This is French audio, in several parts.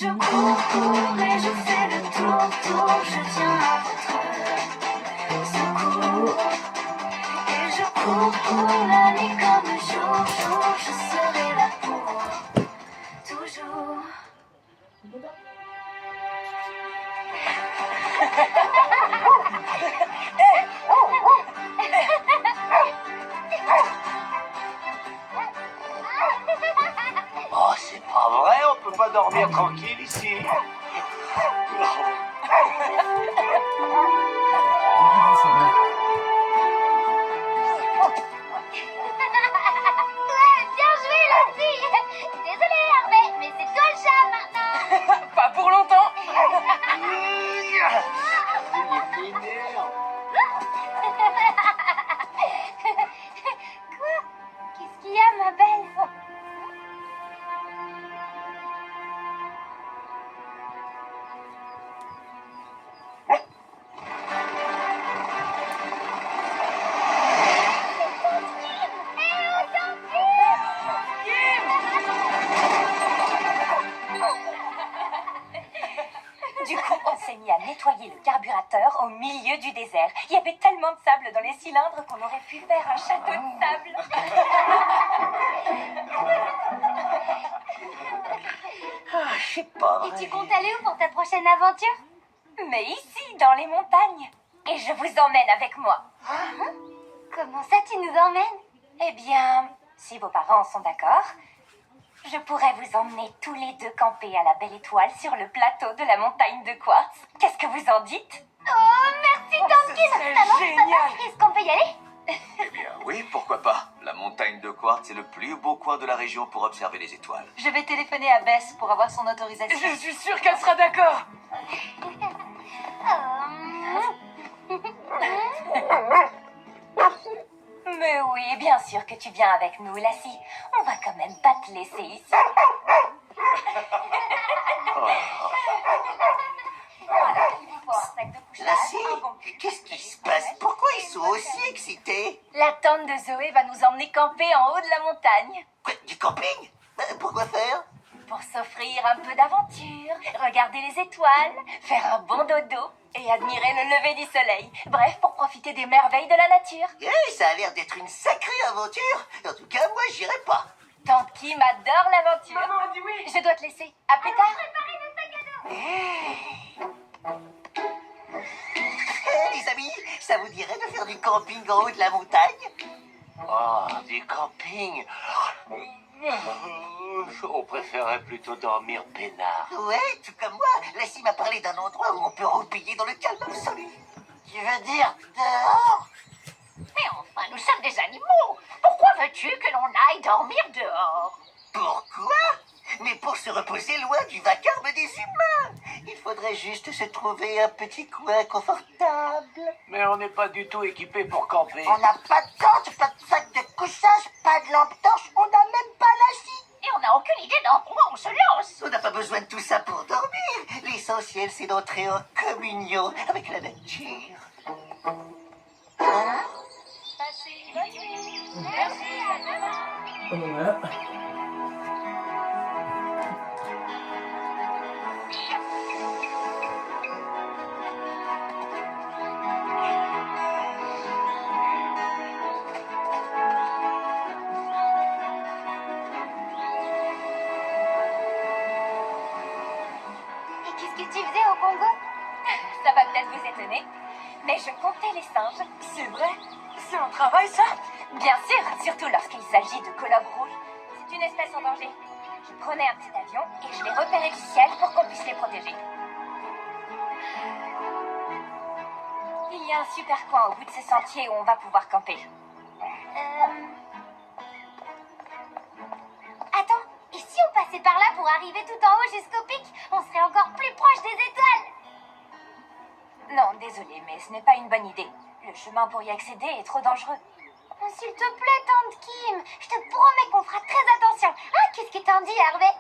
je cours et je fais le tour, je tiens à votre secours. Et je cours la nuit comme le jour, je serai là pour toujours. Oh, c'est pas vrai, on peut pas dormir tranquille ici. Ouais, bien joué la fille. Désolée Hervé, mais c'est toi le chat maintenant. Pas pour longtemps. Il m'énerve. Quoi? Qu'est-ce qu'il y a ma belle? Du coup, on s'est mis à nettoyer le carburateur au milieu du désert. Il y avait tellement de sable dans les cylindres qu'on aurait pu faire un château de sable. Ah, je sais pas Et vrai. tu comptes aller où pour ta prochaine aventure? Mais ici, dans les montagnes. Et je vous emmène avec moi. Comment ça tu nous emmènes? Eh bien, si vos parents sont d'accord, je pourrais vous emmener tous les deux camper à la Belle Étoile sur le plateau de la montagne de Quartz. Qu'est-ce que vous en dites? Oh, merci Tompkins. serait Maman, génial. papa, est-ce qu'on peut y aller? Eh bien oui, pourquoi pas. La montagne de Quartz est le plus beau coin de la région pour observer les étoiles. Je vais téléphoner à Bess pour avoir son autorisation. Je suis sûre qu'elle sera d'accord. Mais oui, bien sûr que tu viens avec nous, Lassie. On va quand même pas te laisser ici. Voilà, il vous faut un sac de couchage, Lassie, un bon pull. qu'est-ce qui se passe? Pourquoi ils sont aussi excités? La tante de Zoé va nous emmener camper en haut de la montagne. Quoi, du camping? Pourquoi faire? Pour s'offrir un peu d'aventure, regarder les étoiles, faire un bon dodo et admirer le lever du soleil. Bref, pour profiter des merveilles de la nature. Ça a l'air d'être une sacrée aventure. En tout cas, moi, j'irai pas. Tante Kim adore l'aventure. Maman a dit oui. Je dois te laisser. À plus tard. Les amis, ça vous dirait de faire du camping en haut de la montagne? Oh, du camping. On préférait plutôt dormir peinard. Ouais, tout comme moi. Lassie m'a parlé d'un endroit où on peut roupiller dans le calme absolu. Tu veux dire dehors? Mais enfin, nous sommes des animaux. Pourquoi veux-tu que l'on aille dormir dehors? Pourquoi? Mais pour se reposer loin du vacarme des humains. Il faudrait juste se trouver un petit coin confortable. Mais on n'est pas du tout équipé pour camper. On n'a pas de tente, pas de sac de couchage, pas de lampe torche, on n'a même pas la scie. Et on n'a aucune idée dans quoi on se lance. On n'a pas besoin de tout ça pour dormir. L'essentiel, c'est d'entrer en communion avec la nature. Passez une bonne nuit. Merci, à demain. Voilà. Et qu'est-ce que tu faisais au Congo? Ça va peut-être vous étonner, mais je comptais les singes. C'est vrai. C'est un travail, ça. Bien sûr, surtout lorsqu'il s'agit de colobres rouges. C'est une espèce en danger. Je prenais un petit avion et je les repérais du ciel pour qu'on puisse les protéger. Il y a un super coin au bout de ce sentier où on va pouvoir camper. Attends, et si on passait par là pour arriver tout en haut jusqu'au pic? On serait encore plus proche des étoiles. Non, désolé, mais ce n'est pas une bonne idée. Le chemin pour y accéder est trop dangereux. Oh, s'il te plaît, Tante Kim, je te promets qu'on fera très attention. Ah, qu'est-ce que t'en dis, Hervé?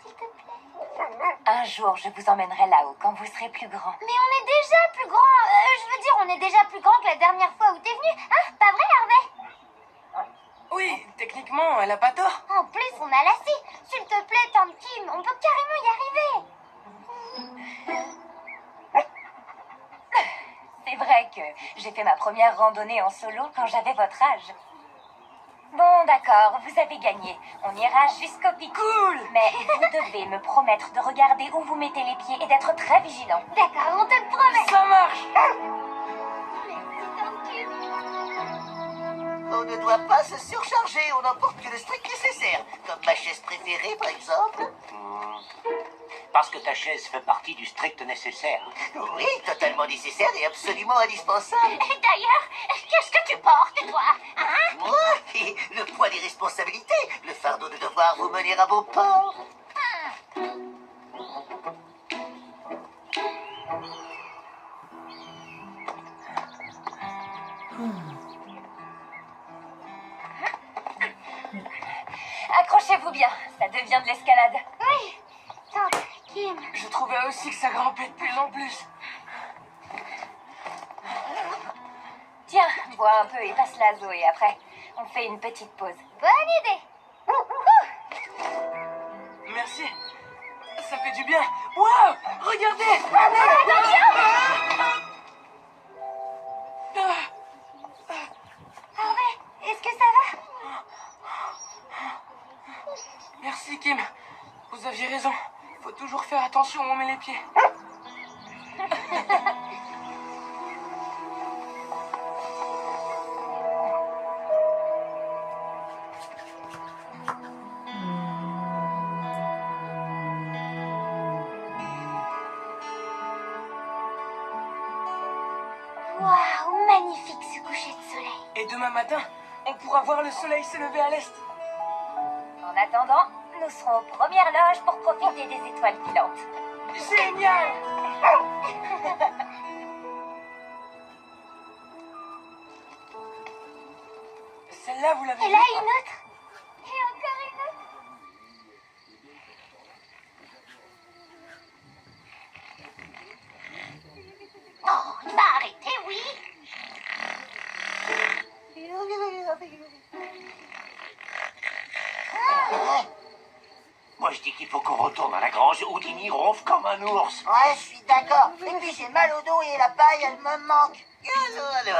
S'il te plaît. Un jour, je vous emmènerai là-haut quand vous serez plus grand. Mais on est déjà plus grand. Je veux dire, on est déjà plus grand que la dernière fois où t'es venu. Hein, pas vrai, Hervé? Oui, techniquement, elle a pas tort. En plus, on a la scie. S'il te plaît, Tante Kim, Kim, on peut carrément y arriver. C'est vrai que j'ai fait ma première randonnée en solo quand j'avais votre âge. Bon, d'accord, vous avez gagné. On ira jusqu'au pic. Cool. Mais vous devez me promettre de regarder où vous mettez les pieds et d'être très vigilant. D'accord, on te le promet. Ça marche. On ne doit pas se surcharger, on n'emporte que le strict nécessaire. Comme ma chaise préférée, par exemple. Parce que ta chaise fait partie du strict nécessaire. Oui, totalement nécessaire et absolument indispensable. D'ailleurs, qu'est-ce que tu portes, toi? Hein? Moi, le poids des responsabilités, le fardeau de devoir vous mener à bon port. Accrochez-vous bien, ça devient de l'escalade. Oui, tante Kim. Je trouvais aussi que ça grimpait de plus en plus. Tiens, bois un peu et passe la Zoé après. On fait une petite pause. Bonne idée. Merci. Ça fait du bien. Waouh, regardez. Harvey, est-ce que ça va? Merci Kim. Vous aviez raison. Faut toujours faire attention où on met les pieds. Waouh, magnifique ce coucher de soleil. Et demain matin, on pourra voir le soleil se lever à l'est. En attendant, nous serons aux premières loges pour profiter des étoiles filantes. Génial. Celle-là, vous l'avez Et vue? là, une autre. Et encore une autre. Oh, il va arrêter, oui. Moi, je dis qu'il faut qu'on retourne à la grange. Houdini ronfle comme un ours. Ouais, je suis d'accord. Et puis j'ai mal au dos et la paille, elle me manque.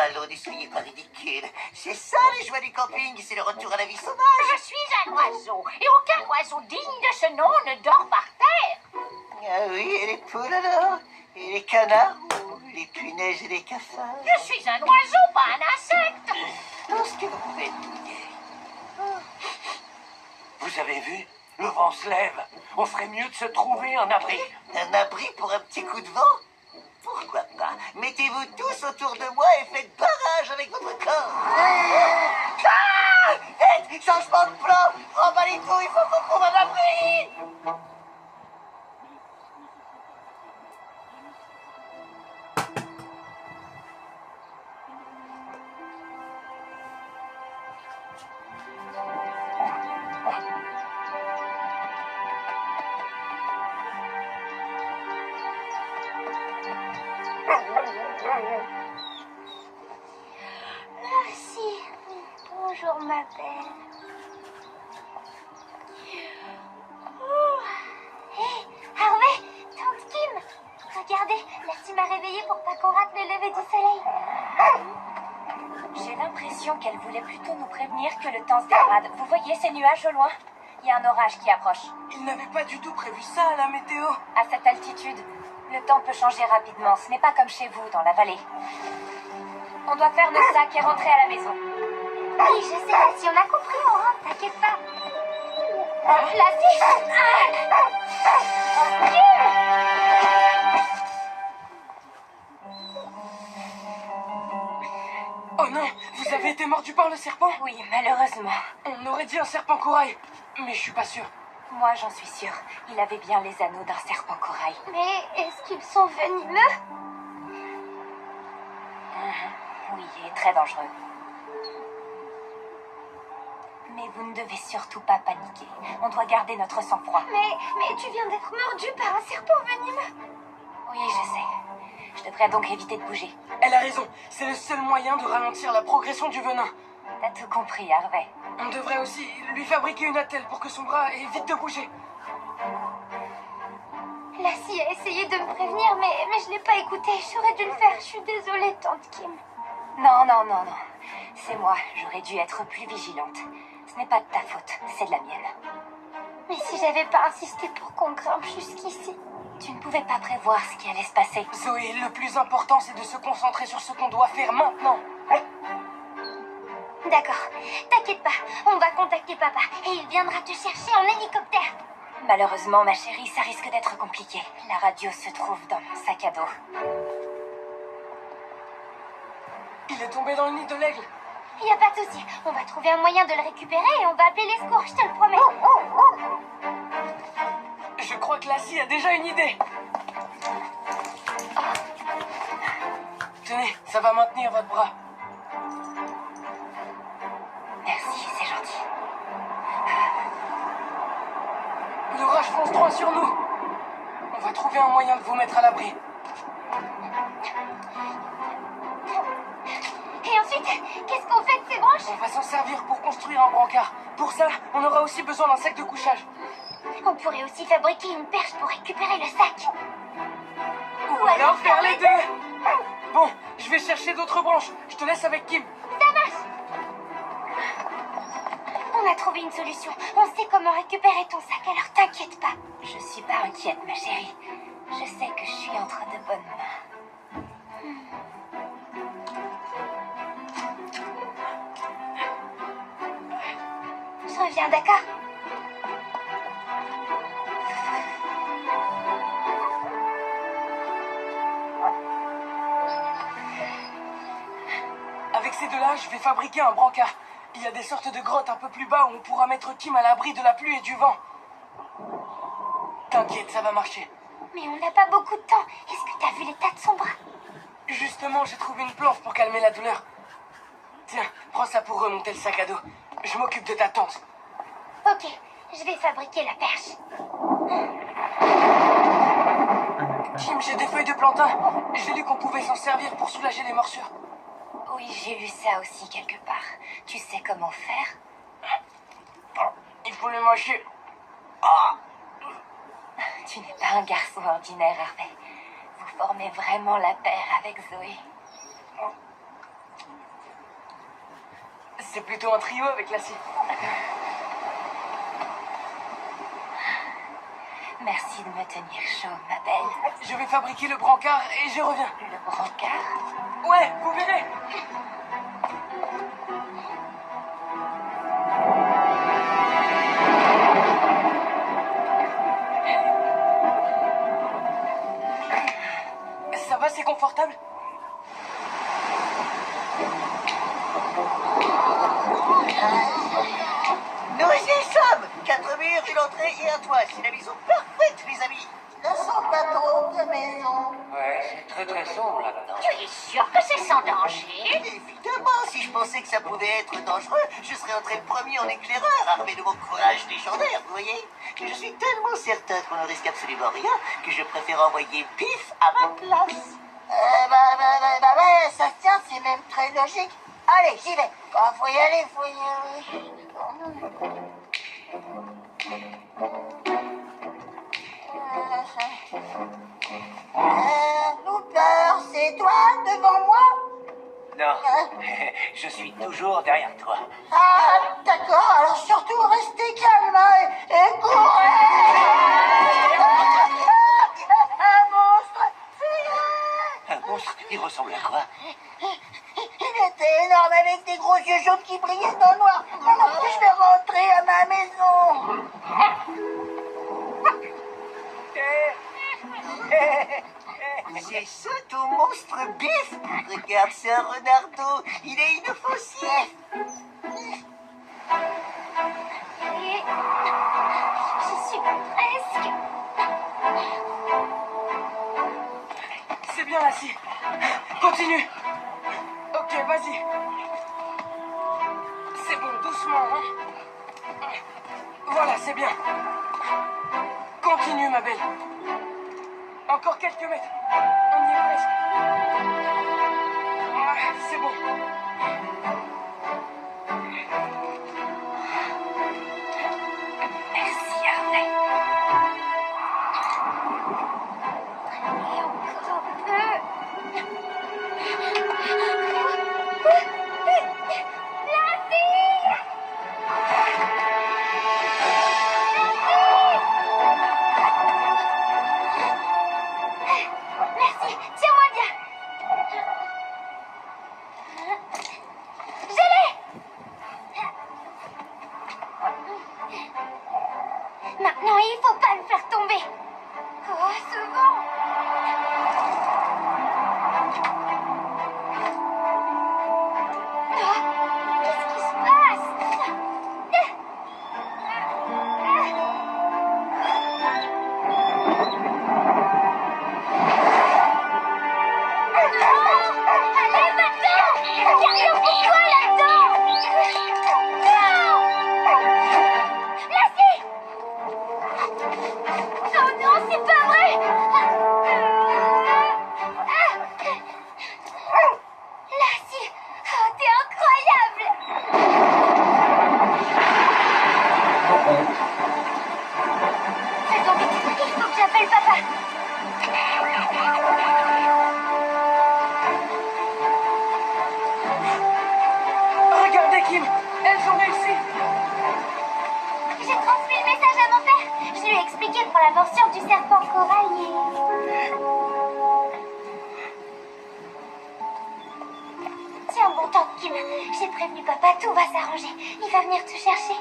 Allô, ne soyez pas ridicule. C'est ça les joies du camping, c'est le retour à la vie sauvage. Je suis un oiseau, et aucun oiseau digne de ce nom ne dort par terre. Ah oui, et les poules alors? Et les canards? Ou les punaises et les cafards? Je suis un oiseau, pas un insecte. Tout ce que vous faites. Vous avez vu? Le vent se lève. On ferait mieux de se trouver un abri. Un abri pour un petit coup de vent? Pourquoi pas? Mettez-vous tous autour de moi et faites barrage avec votre corps. Ah! Vite! Changement de plan! Remballe les tout, il faut qu'on trouve un abri! Merci. Bonjour, ma belle. Hé, Harvey, tante Kim. Regardez, la team a réveillé pour pas qu'on rate le lever du soleil. J'ai l'impression qu'elle voulait plutôt nous prévenir que le temps se dégrade. Vous voyez ces nuages au loin? Il y a un orage qui approche. Ils n'avaient pas du tout prévu ça à la météo. À cette altitude, le temps peut changer rapidement. Ce n'est pas comme chez vous, dans la vallée. On doit faire nos sacs et rentrer à la maison. Oui, je sais pas si on a compris, on rentre, t'inquiète pas. La fiche. Oh non, vous avez été mordu par le serpent? Oui, malheureusement. On aurait dit un serpent corail, mais je suis pas sûr. Moi, j'en suis sûre. Il avait bien les anneaux d'un serpent corail. Mais est-ce qu'ils sont venimeux? Oui, et très dangereux. Mais vous ne devez surtout pas paniquer. On doit garder notre sang-froid. Mais tu viens d'être mordu par un serpent venimeux. Oui, je sais. Je devrais donc éviter de bouger. Elle a raison, c'est le seul moyen de ralentir la progression du venin. T'as tout compris, Harvey. On devrait aussi lui fabriquer une attelle pour que son bras évite de bouger. Lassie a essayé de me prévenir, mais je l'ai pas écouté. J'aurais dû le faire. Je suis désolée, tante Kim. Non, non, non, non. C'est moi, j'aurais dû être plus vigilante. Ce n'est pas de ta faute, c'est de la mienne. Mais si j'avais pas insisté pour qu'on grimpe jusqu'ici. Tu ne pouvais pas prévoir ce qui allait se passer. Zoé, le plus important, c'est de se concentrer sur ce qu'on doit faire maintenant. D'accord. T'inquiète pas. On va contacter papa et il viendra te chercher en hélicoptère. Malheureusement, ma chérie, ça risque d'être compliqué. La radio se trouve dans mon sac à dos. Il est tombé dans le nid de l'aigle. Y a pas de souci. On va trouver un moyen de le récupérer et on va appeler les secours, je te le promets. Je crois que Lassie a déjà une idée. Tenez, ça va maintenir votre bras. Merci, c'est gentil. L'orage fonce droit sur nous. On va trouver un moyen de vous mettre à l'abri. Et ensuite, qu'est-ce qu'on fait de ces branches? On va s'en servir pour construire un brancard. Pour ça, on aura aussi besoin d'un sac de couchage. On pourrait aussi fabriquer une perche pour récupérer le sac. Ou alors faire les deux. Bon, je vais chercher d'autres branches. Je te laisse avec Kim. Ça marche. On a trouvé une solution. On sait comment récupérer ton sac, alors t'inquiète pas. Je suis pas inquiète, ma chérie. Je sais que je suis entre de bonnes mains. Je reviens, d'accord? Avec ces deux-là, je vais fabriquer un brancard. Il y a des sortes de grottes un peu plus bas où on pourra mettre Kim à l'abri de la pluie et du vent. T'inquiète, ça va marcher. Mais on n'a pas beaucoup de temps. Est-ce que t'as vu l'état de son bras? Justement, j'ai trouvé une planche pour calmer la douleur. Tiens, prends ça pour remonter le sac à dos. Je m'occupe de ta tante. Ok, je vais fabriquer la perche. Kim, j'ai des feuilles de plantain. J'ai lu qu'on pouvait s'en servir pour soulager les morsures. Oui, j'ai lu ça aussi quelque part. Tu sais comment faire? Il faut les mâcher. Tu n'es pas un garçon ordinaire, Harvey. Vous formez vraiment la paire avec Zoé. C'est plutôt un trio avec Lassie. Merci de me tenir chaud, ma belle. Je vais fabriquer le brancard et je reviens. Le brancard? Ouais, vous verrez. Ça va, c'est confortable? Nous y sommes! 4 murs, une entrée et un toit. C'est la maison parfaite, les amis. Ne sens pas trop de maison. Ouais, c'est très très sombre là-dedans. Tu es sûr que c'est sans danger? Évidemment, si je pensais que ça pouvait être dangereux, je serais entré le premier en éclaireur, armé de mon courage légendaire, vous voyez? Mais je suis tellement certain qu'on ne risque absolument rien que je préfère envoyer Biff à ma place. Ouais, ça se tient, c'est même très logique. Allez, j'y vais. Faut y aller, faut y aller. Looper, c'est toi devant moi? Non, je suis toujours derrière toi. Ah, d'accord, alors surtout restez calme hein, et courez! Un monstre! Fuyez! Un monstre, il ressemble à quoi? Il était énorme avec des gros yeux jaunes qui brillaient dans le noir. Alors je vais rentrer à ma maison. C'est ça ton monstre Biff? Regarde, c'est un renardeau. Il est inoffensif. Et... je suis presque... C'est bien, Lassie. Continue. Ok, vas-y. C'est bon, doucement. Hein. Voilà, c'est bien. Continue, ma belle. Encore quelques mètres. On y est presque. C'est bon. Merci, Harvey. J'appelle papa. Regardez, Kim, elles ont réussi. J'ai transmis le message à mon père. Je lui ai expliqué pour la morsure du serpent corail Tiens bon, tante Kim. J'ai prévenu papa, tout va s'arranger. Il va venir te chercher.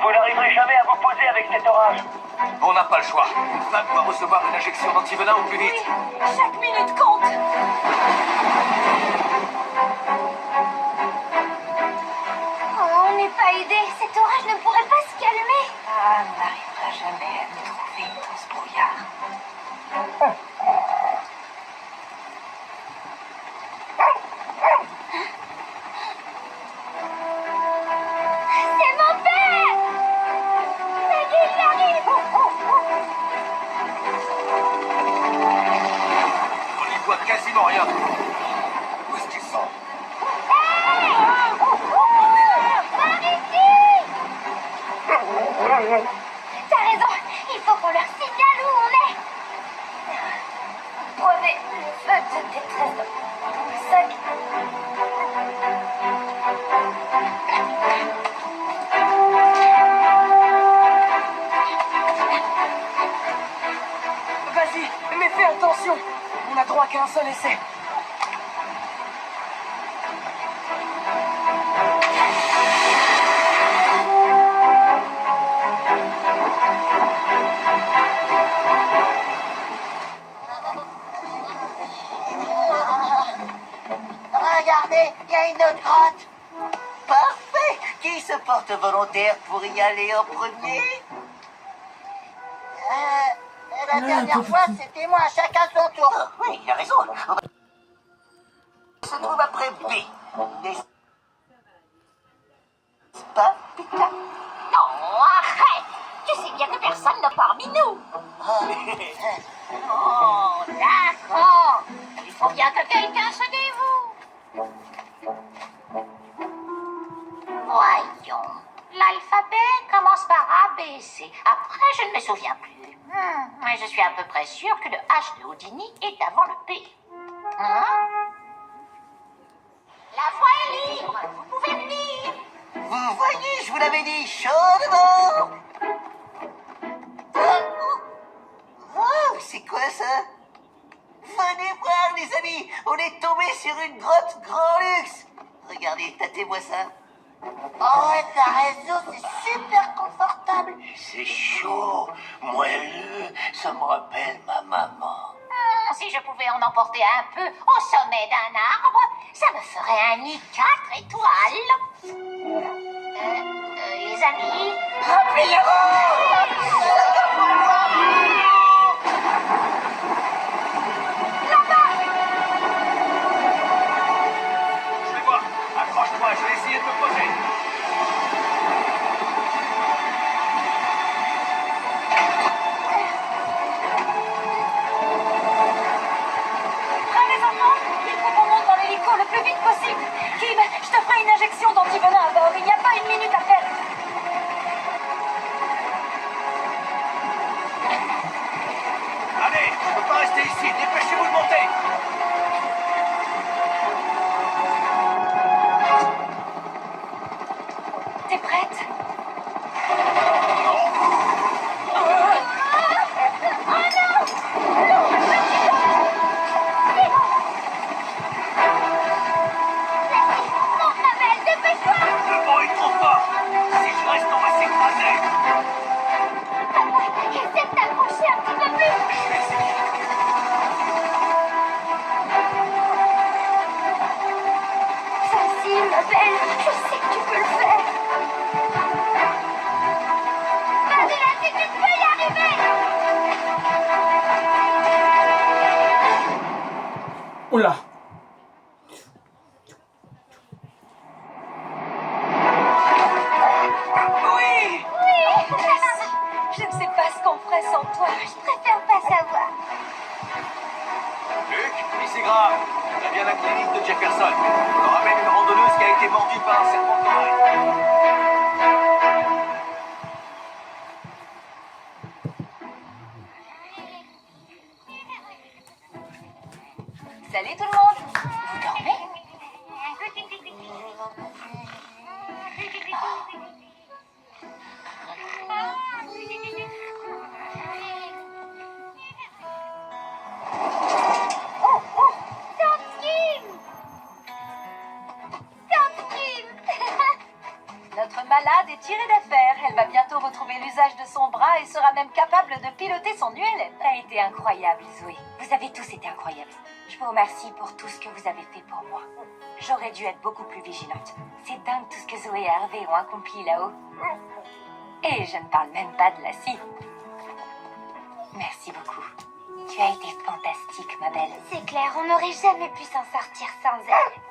Vous n'arriverez jamais à vous poser avec cet orage. On n'a pas le choix. Fab doit recevoir une injection d'antivenin au plus vite. Chaque minute compte. Oh, on n'est pas aidé. Cet orage ne pourrait pas se calmer. Ah, on n'arrivera jamais à nous trouver dans ce brouillard. C'est mon père. Ça y est, il arrive. On n'y voit quasiment rien. Où est-ce qu'ils sont? Par ici. T'as raison. Il faut qu'on leur signale où on est. Prenez le feu de détresse dans le sac. Vas-y, mais fais attention. On a droit qu'à un seul essai. Regardez, il y a une autre grotte. Parfait. Qui se porte volontaire pour y aller en premier? La dernière fois, c'était moi. Chacun son tour. Oui, il a raison. On se trouve après B. N'est-ce pas, Pika? Non, arrête! Tu sais bien que personne n'est parmi nous. Oh, d'accord. Il faut bien que quelqu'un se dévoue. Voyons. L'alphabet commence par A, B, C. Après, je ne me souviens plus. Mais je suis à peu près sûre que le H de Houdini est avant le P. Hein? La voie est libre. Vous pouvez venir. Vous voyez, je vous l'avais dit, chaudement. Wow, c'est quoi ça? Venez voir, les amis, on est tombé sur une grotte grand luxe. Regardez, tâtez-moi ça. Oh ouais, t'as raison, c'est super confortable. C'est chaud, moelleux, ça me rappelle ma maman. Si je pouvais en emporter un peu au sommet d'un arbre, ça me ferait un nid 4 étoiles. Les amis, Je vais voir. Accroche-toi, je vais essayer de me poser. Prends les enfants. Il faut qu'on monte dans l'hélico le plus vite possible. Kim, je te ferai une injection d'antivenin à bord. Il n'y a pas une minute à perdre. Allez, je ne peux pas rester ici. Dépêchez-vous de monter. T'es prête? Monte, ma belle, dépêche-toi! Le vent est trop fort. Si je reste, on va s'écraser. Essaie de t'approcher un petit peu plus! Je vais essayer. Facile, ma belle, je sais que tu peux le faire! Vas-y, vas-y, tu peux y arriver! Oula. Oui! Je ne sais pas ce qu'on ferait sans toi. Je préfère pas savoir. Luc, oui, c'est grave. On a bien la clinique de Jefferson. personne. On ramène une randonneuse qui a été mordue par un serpent de forêt. Salut tout le monde. Vous dormez? Notre malade est tirée d'affaire. Elle va bientôt retrouver l'usage de son bras et sera même capable de piloter son ULM. Ça a été incroyable, Zoé. Vous avez tous été incroyables. Je vous remercie pour tout ce que vous avez fait pour moi. J'aurais dû être beaucoup plus vigilante. C'est dingue tout ce que Zoé et Harvey ont accompli là-haut. Et je ne parle même pas de la scie. Merci beaucoup. Tu as été fantastique, ma belle. C'est clair, on n'aurait jamais pu s'en sortir sans elle.